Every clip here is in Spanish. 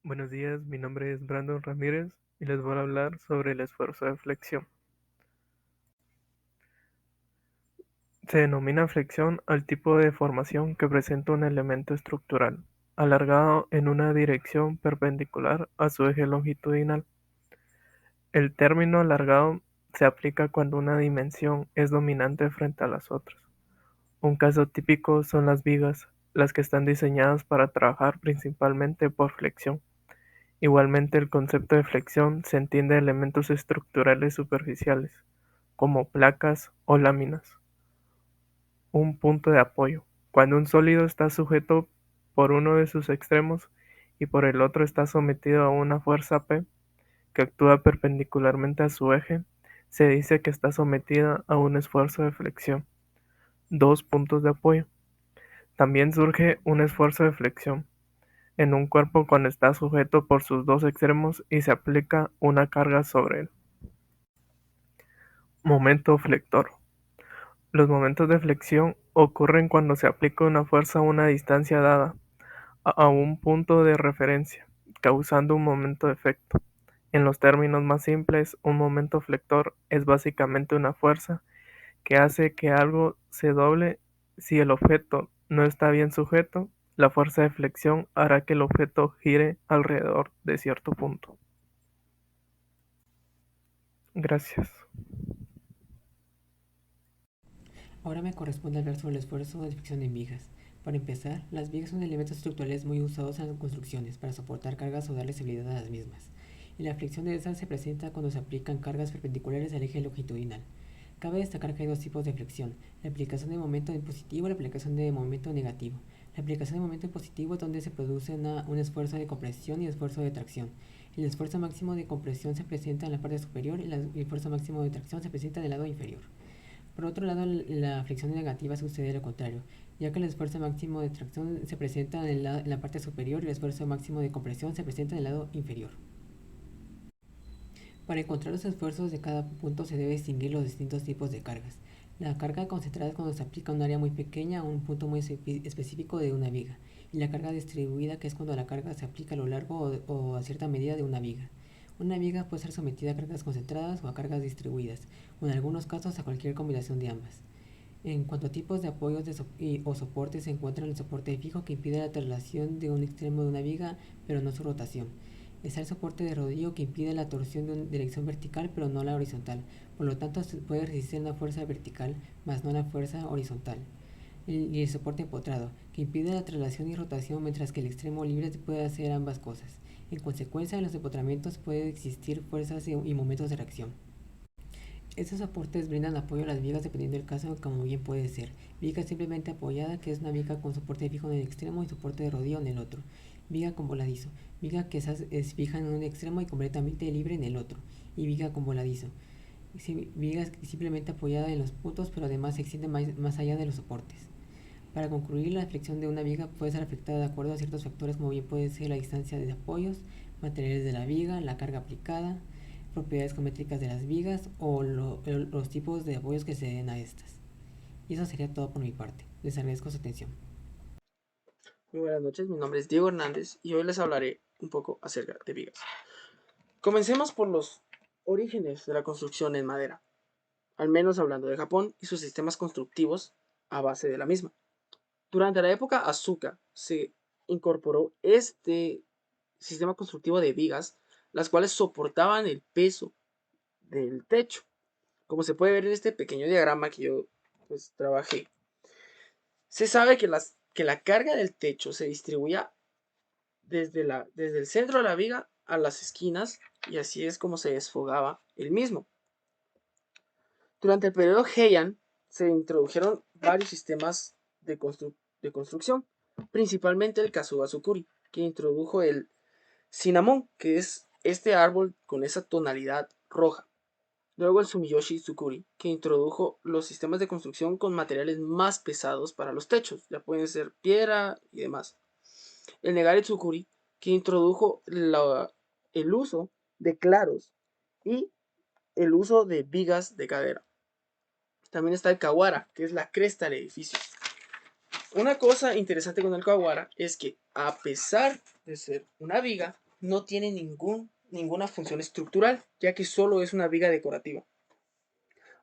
Buenos días, mi nombre es Brandon Ramírez y les voy a hablar sobre el esfuerzo de flexión. Se denomina flexión al tipo de deformación que presenta un elemento estructural, alargado en una dirección perpendicular a su eje longitudinal. El término alargado se aplica cuando una dimensión es dominante frente a las otras. Un caso típico son las vigas, las que están diseñadas para trabajar principalmente por flexión. Igualmente, el concepto de flexión se entiende de elementos estructurales superficiales, como placas o láminas. Un punto de apoyo. Cuando un sólido está sujeto por uno de sus extremos y por el otro está sometido a una fuerza P que actúa perpendicularmente a su eje, se dice que está sometida a un esfuerzo de flexión. Dos puntos de apoyo. También surge un esfuerzo de flexión en un cuerpo cuando está sujeto por sus dos extremos y se aplica una carga sobre él. Momento flector. Los momentos de flexión ocurren cuando se aplica una fuerza a una distancia dada, a un punto de referencia, causando un momento de efecto. En los términos más simples, un momento flector es básicamente una fuerza que hace que algo se doble. Si el objeto no está bien sujeto, la fuerza de flexión hará que el objeto gire alrededor de cierto punto. Gracias. Ahora me corresponde hablar sobre el esfuerzo de fricción en vigas. Para empezar, las vigas son elementos estructurales muy usados en las construcciones para soportar cargas o darle estabilidad a las mismas. Y la fricción de estas se presenta cuando se aplican cargas perpendiculares al eje longitudinal. Cabe destacar que hay dos tipos de flexión, la aplicación de momento positivo y la aplicación de momento negativo. La aplicación de momento positivo es donde se produce un esfuerzo de compresión y esfuerzo de tracción. El esfuerzo máximo de compresión se presenta en la parte superior y el esfuerzo máximo de tracción se presenta en el lado inferior. Por otro lado, la fricción negativa sucede lo contrario, ya que el esfuerzo máximo de tracción se presenta en la parte superior y el esfuerzo máximo de compresión se presenta en el lado inferior. Para encontrar los esfuerzos de cada punto se debe distinguir los distintos tipos de cargas. La carga concentrada es cuando se aplica un área muy pequeña a un punto muy específico de una viga, y la carga distribuida, que es cuando la carga se aplica a lo largo o a cierta medida de una viga. Una viga puede ser sometida a cargas concentradas o a cargas distribuidas, o en algunos casos a cualquier combinación de ambas. En cuanto a tipos de apoyos o soportes, se encuentra el soporte fijo, que impide la traslación de un extremo de una viga, pero no su rotación. Está el soporte de rodillo, que impide la torsión de dirección vertical, pero no la horizontal. Por lo tanto, se puede resistir una fuerza vertical, más no la fuerza horizontal. Y el soporte empotrado, que impide la traslación y rotación, mientras que el extremo libre puede hacer ambas cosas. En consecuencia, en los empotramientos puede existir fuerzas y momentos de reacción. Estos soportes brindan apoyo a las vigas dependiendo del caso, como bien puede ser. Viga simplemente apoyada, que es una viga con soporte fijo en el extremo y soporte de rodillo en el otro. Viga con voladizo. Viga que es fija en un extremo y completamente libre en el otro. Y viga con voladizo. Viga simplemente apoyada en los puntos, pero además se extiende más allá de los soportes. Para concluir, la flexión de una viga puede ser afectada de acuerdo a ciertos factores, como bien puede ser la distancia de apoyos, materiales de la viga, la carga aplicada, propiedades geométricas de las vigas o los tipos de apoyos que se den a estas. Y eso sería todo por mi parte. Les agradezco su atención. Muy buenas noches, mi nombre es Diego Hernández y hoy les hablaré un poco acerca de vigas. Comencemos por los orígenes de la construcción en madera, al menos hablando de Japón y sus sistemas constructivos a base de la misma. Durante la época Asuka se incorporó este sistema constructivo de vigas, las cuales soportaban el peso del techo. Como se puede ver en este pequeño diagrama que yo trabajé, se sabe que la carga del techo se distribuía desde el centro de la viga a las esquinas, y así es como se desfogaba el mismo. Durante el periodo Heian se introdujeron varios sistemas de construcción, principalmente el Kasuga Tsukuri, que introdujo el cinnamon, que es este árbol con esa tonalidad roja. Luego el Sumiyoshi Tsukuri, que introdujo los sistemas de construcción con materiales más pesados para los techos, ya pueden ser piedra y demás. El Negare Tsukuri, que introdujo el uso de claros y el uso de vigas de cadera. También está el Kawara, que es la cresta del edificio. Una cosa interesante con el Kawara es que, a pesar de ser una viga, no tiene ninguna función estructural, ya que solo es una viga decorativa.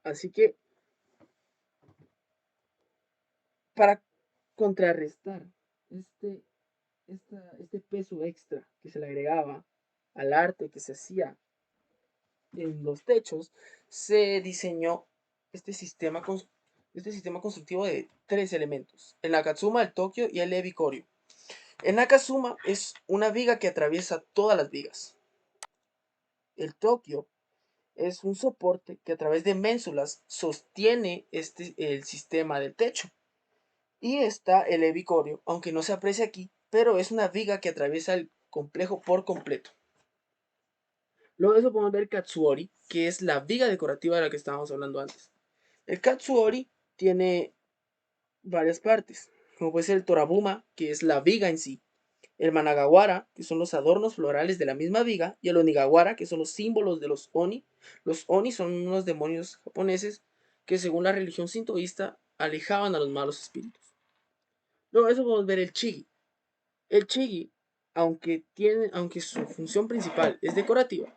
Así que, para contrarrestar este, este peso extra que se le agregaba al arte que se hacía en los techos, se diseñó este sistema, este sistema constructivo de tres elementos: el Nakatsuma, el Tokio y el Ebikorio. El Nakazuma es una viga que atraviesa todas las vigas. El Tokio es un soporte que a través de ménsulas sostiene el sistema del techo. Y está el Ebicorio, aunque no se aprecia aquí, pero es una viga que atraviesa el complejo por completo. Luego de eso podemos ver el Katsuori, que es la viga decorativa de la que estábamos hablando antes. El Katsuori tiene varias partes, como puede ser el Torabuma, que es la viga en sí, el Managawara, que son los adornos florales de la misma viga, y el Onigawara, que son los símbolos de los Oni. Los Oni son unos demonios japoneses que, según la religión sintoísta, alejaban a los malos espíritus. Luego de eso podemos ver el Chigi. El Chigi, aunque su función principal es decorativa,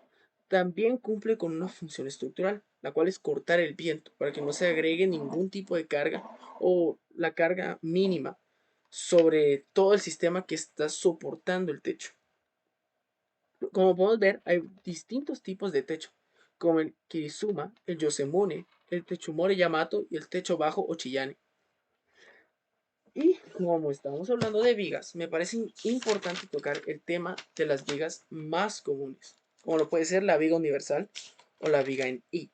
también cumple con una función estructural, la cual es cortar el viento para que no se agregue ningún tipo de carga o la carga mínima sobre todo el sistema que está soportando el techo. Como podemos ver, hay distintos tipos de techo, como el Kirizuma, el Yosemune, el Techumore Yamato y el techo bajo o Chiyane. Y como estamos hablando de vigas, me parece importante tocar el tema de las vigas más comunes, como lo puede ser la viga universal o la viga en I.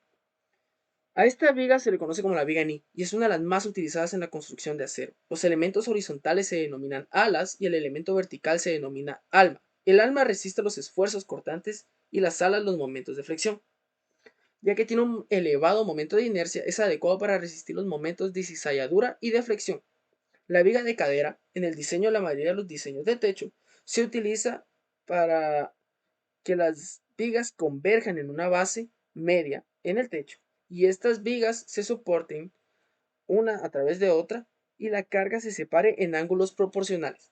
A esta viga se le conoce como la viga en I y es una de las más utilizadas en la construcción de acero. Los elementos horizontales se denominan alas y el elemento vertical se denomina alma. El alma resiste los esfuerzos cortantes y las alas los momentos de flexión. Ya que tiene un elevado momento de inercia, es adecuado para resistir los momentos de cizalladura y de flexión. La viga de cadera, en el diseño de la mayoría de los diseños de techo, se utiliza para que las vigas converjan en una base media en el techo y estas vigas se soporten una a través de otra y la carga se separe en ángulos proporcionales.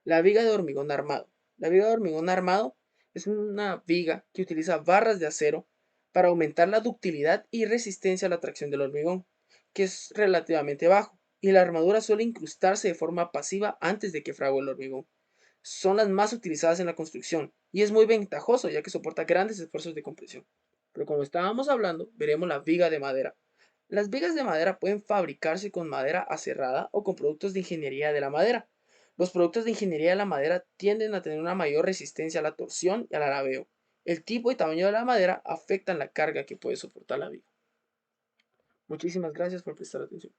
La viga de hormigón armado. La viga de hormigón armado es una viga que utiliza barras de acero para aumentar la ductilidad y resistencia a la tracción del hormigón, que es relativamente bajo, y la armadura suele incrustarse de forma pasiva antes de que frague el hormigón. Son las más utilizadas en la construcción y es muy ventajoso ya que soporta grandes esfuerzos de compresión. Pero como estábamos hablando, veremos la viga de madera. Las vigas de madera pueden fabricarse con madera aserrada o con productos de ingeniería de la madera. Los productos de ingeniería de la madera tienden a tener una mayor resistencia a la torsión y al alabeo. El tipo y tamaño de la madera afectan la carga que puede soportar la viga. Muchísimas gracias por prestar atención.